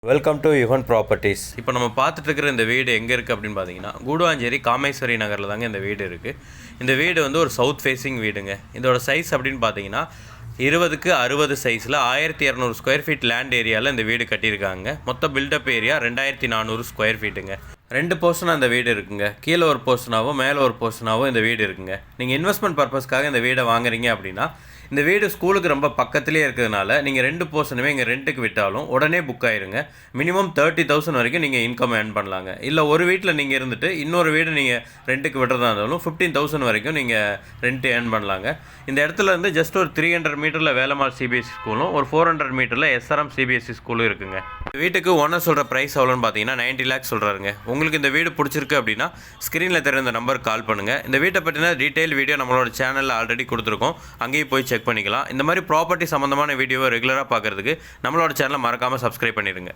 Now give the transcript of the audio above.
Welcome to Yugan properties. இப்போ நம்ம பார்த்துட்டு இருக்கிற இந்த வீடு எங்கே இருக்குது அப்படின்னு பார்த்தீங்கன்னா, கூடுவாஞ்சேரி காமேஸ்வரி நகரில் தாங்க இந்த வீடு இருக்குது. இந்த வீடு வந்து ஒரு சவுத் ஃபேஸிங் வீடுங்க. இதோட சைஸ் அப்படின்னு பார்த்தீங்கன்னா 20க்கு 60 சைஸில் 1200 ஸ்கொயர் ஃபீட் லேண்ட் ஏரியாவில் இந்த வீடு கட்டியிருக்காங்க. மொத்த பில்டப் ஏரியா 2400 ஸ்கொயர் ஃபீட்டுங்க. 2 போர்ஷனாக இந்த வீடு இருக்குங்க. கீழே ஒரு போர்ஷனாகவும் மேலே ஒரு போர்ஷனாகவும் இந்த வீடு இருக்குங்க. நீங்கள் இன்வெஸ்ட்மெண்ட் பர்பஸ்க்காக இந்த வீடை வாங்குறீங்க அப்படின்னா, இந்த வீடு ஸ்கூலுக்கு ரொம்ப பக்கத்துலேயே இருக்கிறதுனால நீங்கள் 2 போர்ஷனுமே இங்கே ரெண்ட்டுக்கு விட்டாலும் உடனே புக் ஆயிருங்க. மினிமம் 30,000 வரைக்கும் நீங்கள் இன்கம் ஏர்ன் பண்ணலாங்க. இல்லை ஒரு வீட்டில் நீங்கள் இருந்துட்டு இன்னொரு வீடு நீங்கள் ரெண்ட்டுக்கு விட்டுறதா இருந்தாலும் 15,000 வரைக்கும் நீங்கள் ரெண்ட் ஏர்ன் பண்ணலாங்க. இந்த இடத்துல இருந்து ஜஸ்ட் ஒரு 300 மீட்டரில் வேலம்மாள் சிபிஎஸ்சி ஸ்கூலும் ஒரு 400 மீட்டரில் எஸ்ஆர்எம் சிபிஎஸ்சி ஸ்கூலும் இருக்குங்க. வீட்டுக்கு ஓனர் சொல்கிற ப்ரைஸ் எவ்வளோன்னு பார்த்தீங்கன்னா 90 lakhs சொல்கிறாருங்க. உங்களுக்கு இந்த வீடு பிடிச்சிருக்கு அப்படின்னா ஸ்க்ரீனில் தெரிந்த நம்பருக்கு கால் பண்ணுங்கள். இந்த வீட்டை பற்றின டீட்டெயில் வீடியோ நம்மளோட சேனலில் ஆல்ரெடி கொடுத்துருக்கோம். அங்கேயும் போய் செக் பண்ணிக்கலாம். இந்த மாதிரி ப்ராப்பர்ட்டி சம்மந்தமான வீடியோவை ரெகுலராக பார்க்குறதுக்கு நம்மளோட சேனலை மறக்காமல் சப்ஸ்கிரைப் பண்ணிடுங்க.